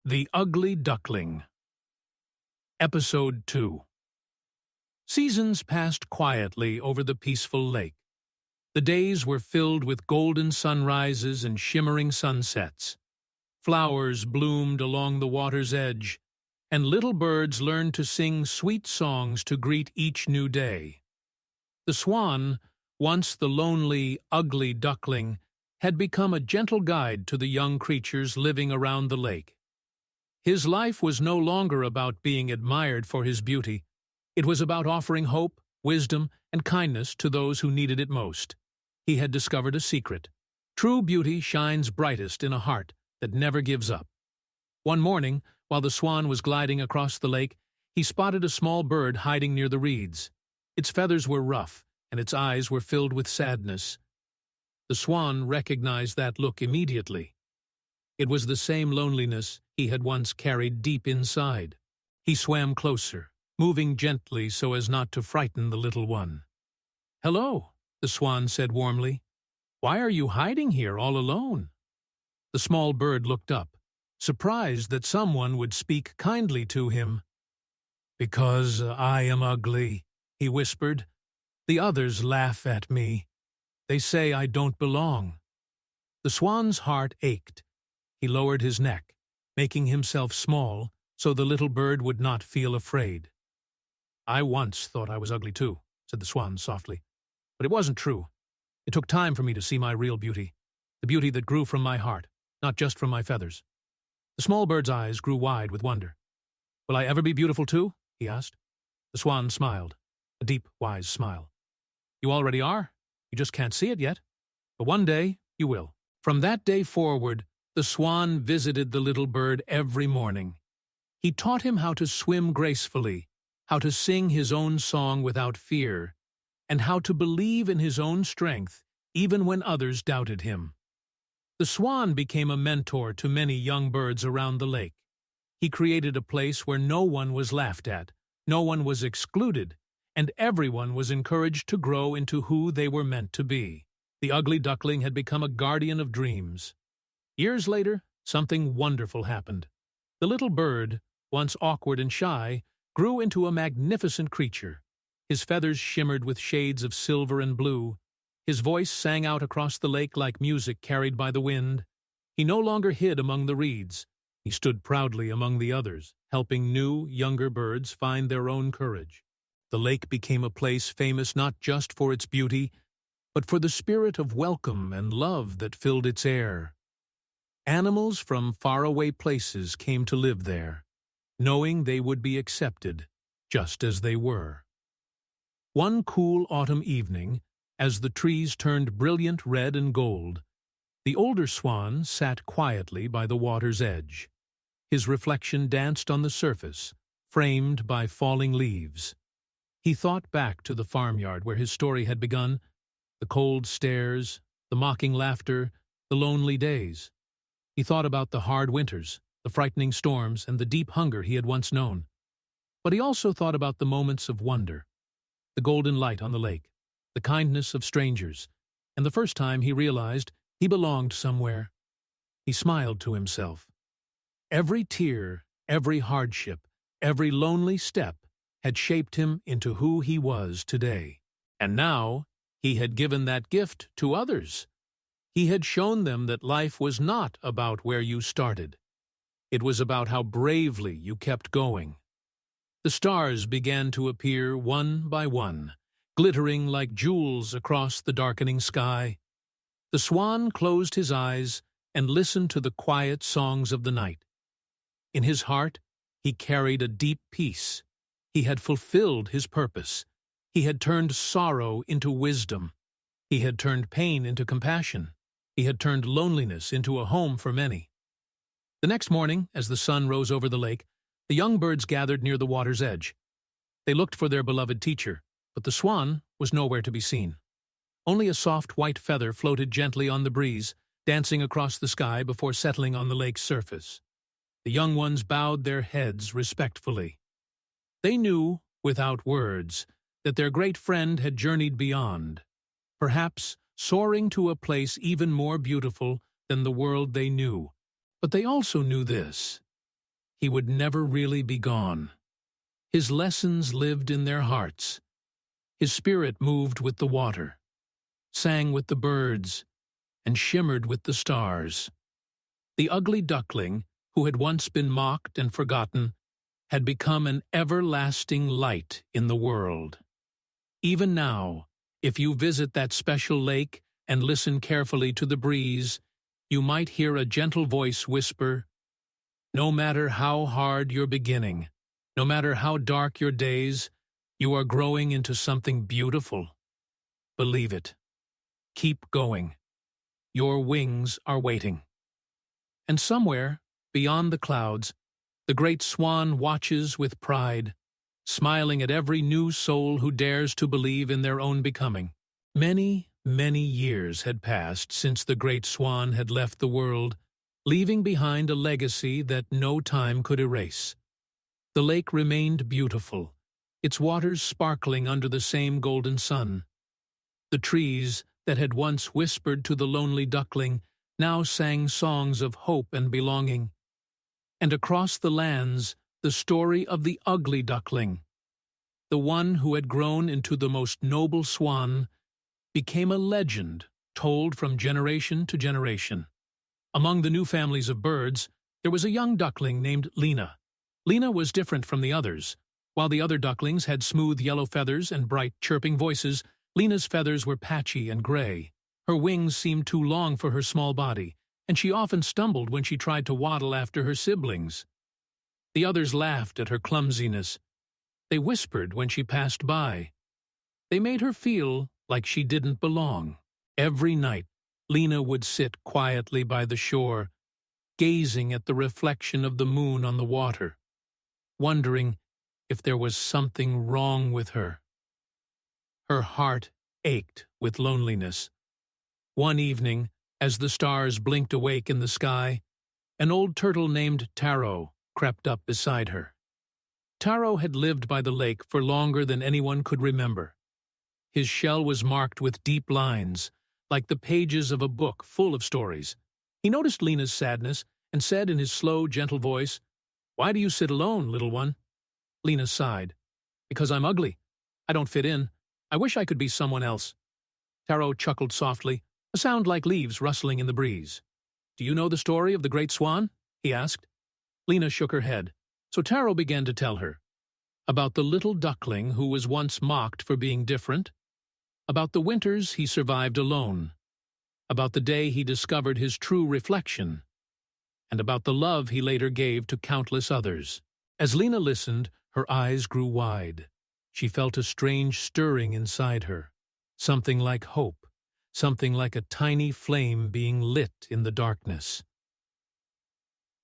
The Ugly Duckling. Episode 2. Seasons passed quietly over the peaceful lake. The days were filled with golden sunrises and shimmering sunsets. Flowers bloomed along the water's edge, and little birds learned to sing sweet songs to greet each new day. The swan, once the lonely, ugly duckling, had become a gentle guide to the young creatures living around the lake. His life was no longer about being admired for his beauty. It was about offering hope, wisdom, and kindness to those who needed it most. He had discovered a secret. True beauty shines brightest in a heart that never gives up. One morning, while the swan was gliding across the lake, he spotted a small bird hiding near the reeds. Its feathers were rough, and its eyes were filled with sadness. The swan recognized that look immediately. It was the same loneliness he had once carried deep inside. He swam closer, moving gently so as not to frighten the little one. "Hello," the swan said warmly. "Why are you hiding here all alone?" The small bird looked up, surprised that someone would speak kindly to him. "Because I am ugly," he whispered. "The others laugh at me. They say I don't belong." The swan's heart ached. He lowered his neck, making himself small so the little bird would not feel afraid. "I once thought I was ugly too," said the swan softly. "But it wasn't true. It took time for me to see my real beauty, the beauty that grew from my heart, not just from my feathers." The small bird's eyes grew wide with wonder. "Will I ever be beautiful too?" he asked. The swan smiled, a deep, wise smile. "You already are. You just can't see it yet. But one day you will." From that day forward, the swan visited the little bird every morning. He taught him how to swim gracefully, how to sing his own song without fear, and how to believe in his own strength even when others doubted him. The swan became a mentor to many young birds around the lake. He created a place where no one was laughed at, no one was excluded, and everyone was encouraged to grow into who they were meant to be. The ugly duckling had become a guardian of dreams. Years later, something wonderful happened. The little bird, once awkward and shy, grew into a magnificent creature. His feathers shimmered with shades of silver and blue. His voice sang out across the lake like music carried by the wind. He no longer hid among the reeds. He stood proudly among the others, helping new, younger birds find their own courage. The lake became a place famous not just for its beauty, but for the spirit of welcome and love that filled its air. Animals from faraway places came to live there, knowing they would be accepted just as they were. One cool autumn evening, as the trees turned brilliant red and gold, the older swan sat quietly by the water's edge. His reflection danced on the surface, framed by falling leaves. He thought back to the farmyard where his story had begun, the cold stares, the mocking laughter, the lonely days. He thought about the hard winters, the frightening storms, and the deep hunger he had once known. But he also thought about the moments of wonder, the golden light on the lake, the kindness of strangers, and the first time he realized he belonged somewhere. He smiled to himself. Every tear, every hardship, every lonely step had shaped him into who he was today. And now he had given that gift to others. He had shown them that life was not about where you started. It was about how bravely you kept going. The stars began to appear one by one, glittering like jewels across the darkening sky. The swan closed his eyes and listened to the quiet songs of the night. In his heart, he carried a deep peace. He had fulfilled his purpose. He had turned sorrow into wisdom. He had turned pain into compassion. He had turned loneliness into a home for many. The next morning, as the sun rose over the lake, the young birds gathered near the water's edge. They looked for their beloved teacher, but the swan was nowhere to be seen. Only a soft white feather floated gently on the breeze, dancing across the sky before settling on the lake's surface. The young ones bowed their heads respectfully. They knew, without words, that their great friend had journeyed beyond, perhaps soaring to a place even more beautiful than the world they knew. But they also knew this: he would never really be gone. His lessons lived in their hearts. His spirit moved with the water, sang with the birds, and shimmered with the stars. The ugly duckling, who had once been mocked and forgotten, had become an everlasting light in the world. Even now, if you visit that special lake and listen carefully to the breeze, you might hear a gentle voice whisper, "No matter how hard you're beginning, no matter how dark your days, you are growing into something beautiful. Believe it. Keep going. Your wings are waiting." And somewhere, beyond the clouds, the great swan watches with pride, smiling at every new soul who dares to believe in their own becoming. Many, many years had passed since the great swan had left the world, leaving behind a legacy that no time could erase. The lake remained beautiful, its waters sparkling under the same golden sun. The trees that had once whispered to the lonely duckling now sang songs of hope and belonging. And across the lands, the story of the ugly duckling, the one who had grown into the most noble swan, became a legend told from generation to generation. Among the new families of birds, there was a young duckling named Lena. Lena was different from the others. While the other ducklings had smooth yellow feathers and bright chirping voices, Lena's feathers were patchy and gray. Her wings seemed too long for her small body, and she often stumbled when she tried to waddle after her siblings. The others laughed at her clumsiness. They whispered when she passed by. They made her feel like she didn't belong. Every night, Lena would sit quietly by the shore, gazing at the reflection of the moon on the water, wondering if there was something wrong with her. Her heart ached with loneliness. One evening, as the stars blinked awake in the sky, an old turtle named Taro crept up beside her. Taro had lived by the lake for longer than anyone could remember. His shell was marked with deep lines, like the pages of a book full of stories. He noticed Lena's sadness and said in his slow, gentle voice, "Why do you sit alone, little one?" Lena sighed. "Because I'm ugly. I don't fit in. I wish I could be someone else." Taro chuckled softly, a sound like leaves rustling in the breeze. "Do you know the story of the great swan?" he asked. Lena shook her head, so Taro began to tell her. About the little duckling who was once mocked for being different, about the winters he survived alone, about the day he discovered his true reflection, and about the love he later gave to countless others. As Lena listened, her eyes grew wide. She felt a strange stirring inside her, something like hope. Something like a tiny flame being lit in the darkness.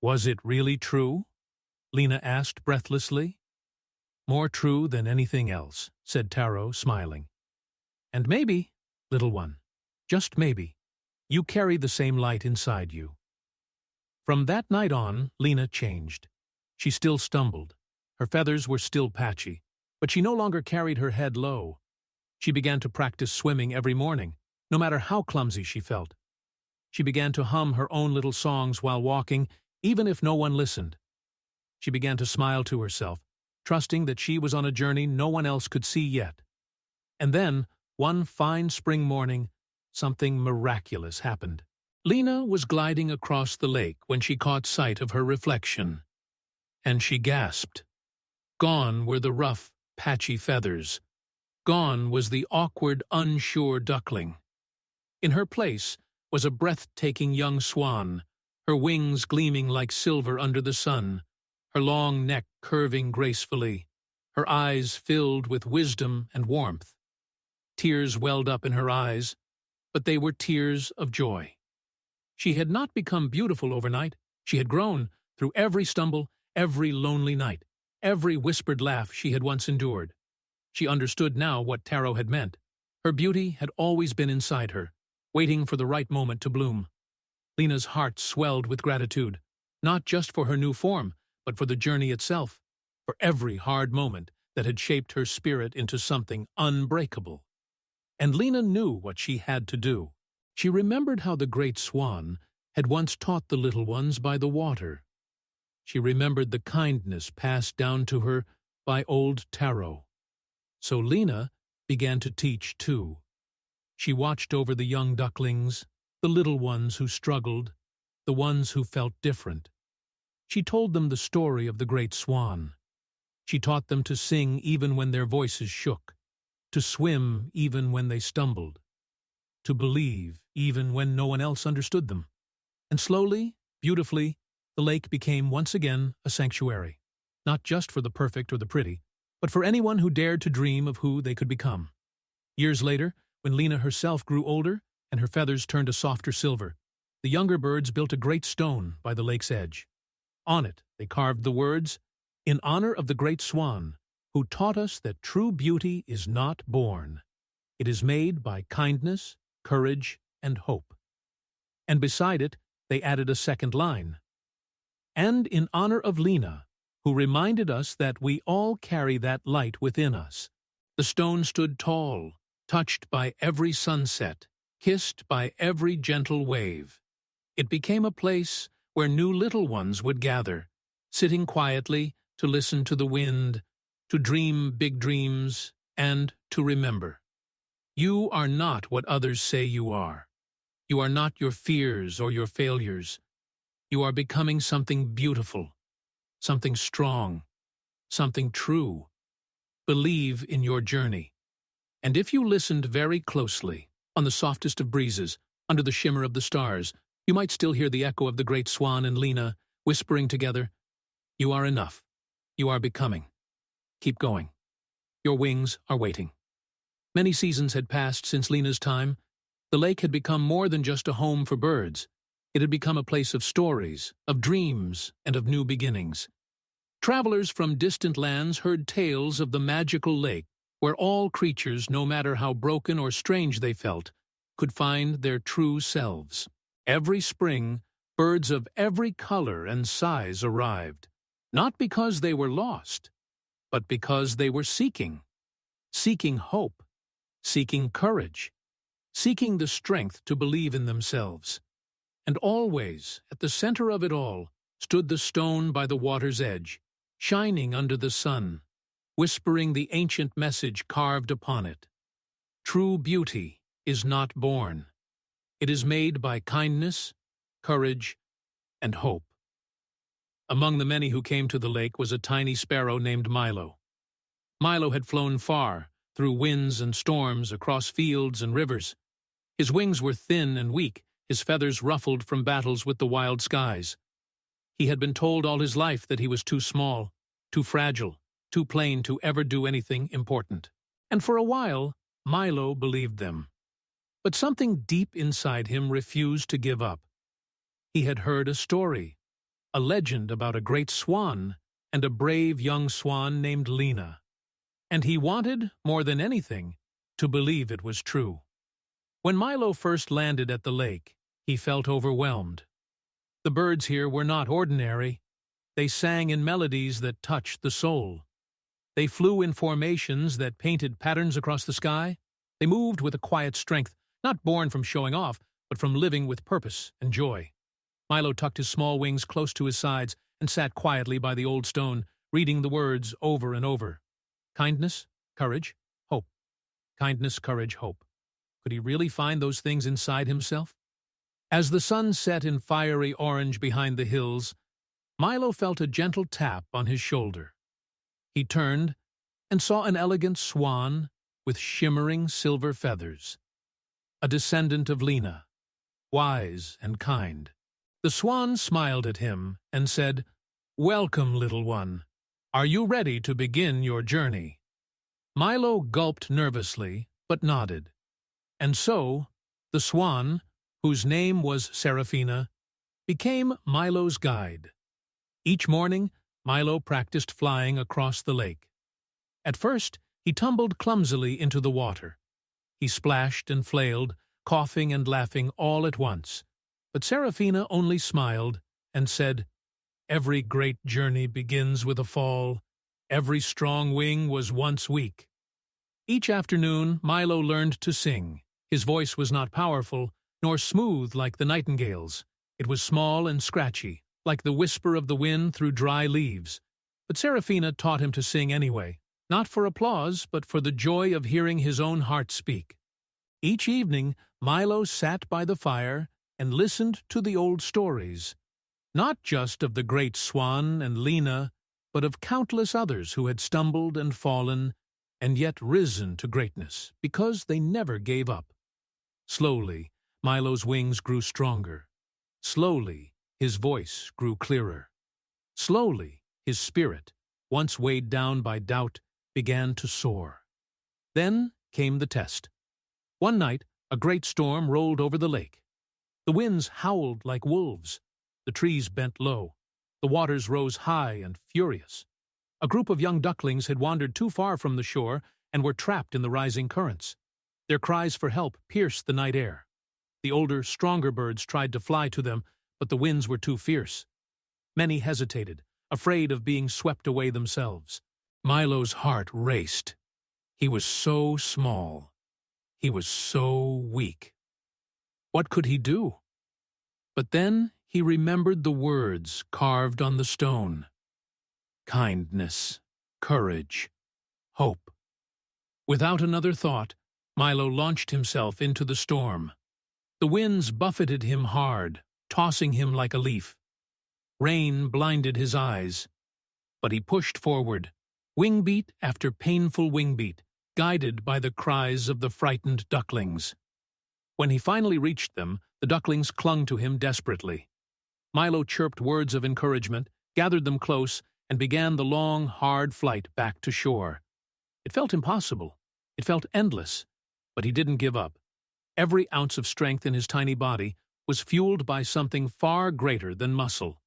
"Was it really true?" Lena asked breathlessly. "More true than anything else," said Taro, smiling. "And maybe, little one, just maybe, you carry the same light inside you." From that night on, Lena changed. She still stumbled. Her feathers were still patchy, but she no longer carried her head low. She began to practice swimming every morning, no matter how clumsy she felt. She began to hum her own little songs while walking, even if no one listened. She began to smile to herself, trusting that she was on a journey no one else could see yet. And then, one fine spring morning, something miraculous happened. Lena was gliding across the lake when she caught sight of her reflection, and she gasped. Gone were the rough, patchy feathers. Gone was the awkward, unsure duckling. In her place was a breathtaking young swan, her wings gleaming like silver under the sun, her long neck curving gracefully, her eyes filled with wisdom and warmth. Tears welled up in her eyes, but they were tears of joy. She had not become beautiful overnight. She had grown through every stumble, every lonely night, every whispered laugh she had once endured. She understood now what Taro had meant. Her beauty had always been inside her, waiting for the right moment to bloom. Lena's heart swelled with gratitude, not just for her new form, but for the journey itself, for every hard moment that had shaped her spirit into something unbreakable. And Lena knew what she had to do. She remembered how the great swan had once taught the little ones by the water. She remembered the kindness passed down to her by old Taro. So Lena began to teach too. She watched over the young ducklings, the little ones who struggled, the ones who felt different. She told them the story of the great swan. She taught them to sing even when their voices shook, to swim even when they stumbled, to believe even when no one else understood them. And slowly, beautifully, the lake became once again a sanctuary, not just for the perfect or the pretty, but for anyone who dared to dream of who they could become. Years later, when Lena herself grew older and her feathers turned a softer silver, the younger birds built a great stone by the lake's edge. On it, they carved the words, "In honor of the great swan, who taught us that true beauty is not born. It is made by kindness, courage, and hope." And beside it, they added a second line, "And in honor of Lena, who reminded us that we all carry that light within us." The stone stood tall, touched by every sunset, kissed by every gentle wave. It became a place where new little ones would gather, sitting quietly to listen to the wind, to dream big dreams, and to remember. You are not what others say you are. You are not your fears or your failures. You are becoming something beautiful, something strong, something true. Believe in your journey. And if you listened very closely, on the softest of breezes, under the shimmer of the stars, you might still hear the echo of the great swan and Lena whispering together, "You are enough. You are becoming. Keep going. Your wings are waiting." Many seasons had passed since Lena's time. The lake had become more than just a home for birds. It had become a place of stories, of dreams, and of new beginnings. Travelers from distant lands heard tales of the magical lake, where all creatures, no matter how broken or strange they felt, could find their true selves. Every spring, birds of every color and size arrived, not because they were lost, but because they were seeking hope, seeking courage, seeking the strength to believe in themselves. And always, at the center of it all, stood the stone by the water's edge, shining under the sun, whispering the ancient message carved upon it. True beauty is not born. It is made by kindness, courage, and hope. Among the many who came to the lake was a tiny sparrow named Milo. Milo had flown far, through winds and storms, across fields and rivers. His wings were thin and weak, his feathers ruffled from battles with the wild skies. He had been told all his life that he was too small, too fragile, too plain to ever do anything important. And for a while, Milo believed them. But something deep inside him refused to give up. He had heard a story, a legend about a great swan and a brave young swan named Lena. And he wanted, more than anything, to believe it was true. When Milo first landed at the lake, he felt overwhelmed. The birds here were not ordinary. They sang in melodies that touched the soul. They flew in formations that painted patterns across the sky. They moved with a quiet strength, not born from showing off, but from living with purpose and joy. Milo tucked his small wings close to his sides and sat quietly by the old stone, reading the words over and over. Kindness, courage, hope. Kindness, courage, hope. Could he really find those things inside himself? As the sun set in fiery orange behind the hills, Milo felt a gentle tap on his shoulder. He turned and saw an elegant swan with shimmering silver feathers. A descendant of Lena, wise and kind. The swan smiled at him and said, "Welcome, little one. Are you ready to begin your journey?" Milo gulped nervously, but nodded. And so, the swan, whose name was Seraphina, became Milo's guide. Each morning, Milo practiced flying across the lake. At first, he tumbled clumsily into the water. He splashed and flailed, coughing and laughing all at once. But Seraphina only smiled and said, "Every great journey begins with a fall. Every strong wing was once weak." Each afternoon, Milo learned to sing. His voice was not powerful, nor smooth like the nightingale's. It was small and scratchy, like the whisper of the wind through dry leaves. But Serafina taught him to sing anyway, not for applause, but for the joy of hearing his own heart speak. Each evening, Milo sat by the fire and listened to the old stories, not just of the great Swan and Lena, but of countless others who had stumbled and fallen, and yet risen to greatness, because they never gave up. Slowly, Milo's wings grew stronger. Slowly, his voice grew clearer. Slowly, his spirit, once weighed down by doubt, began to soar. Then came the test. One night, a great storm rolled over the lake. The winds howled like wolves. The trees bent low. The waters rose high and furious. A group of young ducklings had wandered too far from the shore and were trapped in the rising currents. Their cries for help pierced the night air. The older, stronger birds tried to fly to them, but the winds were too fierce. Many hesitated, afraid of being swept away themselves. Milo's heart raced. He was so small. He was so weak. What could he do? But then he remembered the words carved on the stone. Kindness, courage, hope. Without another thought, Milo launched himself into the storm. The winds buffeted him hard, tossing him like a leaf. Rain blinded his eyes. But he pushed forward, wingbeat after painful wingbeat, guided by the cries of the frightened ducklings. When he finally reached them, the ducklings clung to him desperately. Milo chirped words of encouragement, gathered them close, and began the long, hard flight back to shore. It felt impossible. It felt endless. But he didn't give up. Every ounce of strength in his tiny body was fueled by something far greater than muscle.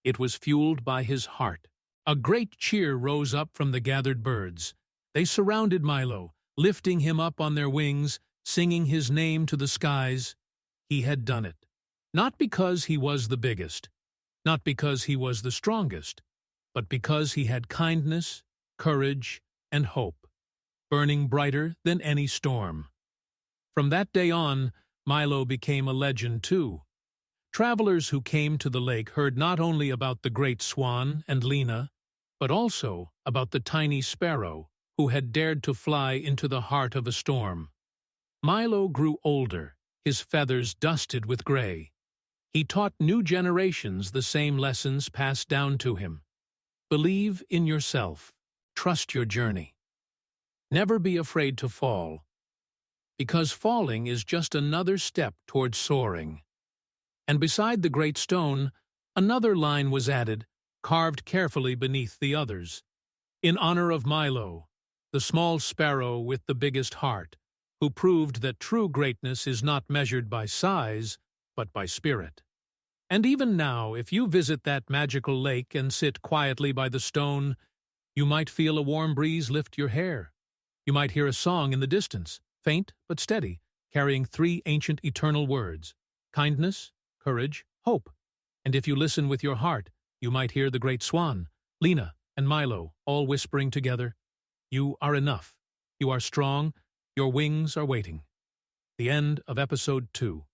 It was fueled by his heart. A great cheer rose up from the gathered birds. They surrounded Milo, lifting him up on their wings, singing his name to the skies. He had done it. Not because he was the biggest, not because he was the strongest, but because he had kindness, courage, and hope, burning brighter than any storm. From that day on, Milo became a legend too. Travelers who came to the lake heard not only about the great Swan and Lena, but also about the tiny sparrow who had dared to fly into the heart of a storm. Milo grew older, his feathers dusted with gray. He taught new generations the same lessons passed down to him. Believe in yourself. Trust your journey. Never be afraid to fall, because falling is just another step toward soaring. And beside the great stone, another line was added, carved carefully beneath the others. In honor of Milo, the small sparrow with the biggest heart, who proved that true greatness is not measured by size, but by spirit. And even now, if you visit that magical lake and sit quietly by the stone, you might feel a warm breeze lift your hair. You might hear a song in the distance, faint but steady, carrying 3 ancient eternal words: kindness, courage, hope. And if you listen with your heart, you might hear the great Swan, Lena, and Milo all whispering together, "You are enough. You are strong. Your wings are waiting." The end of episode 2.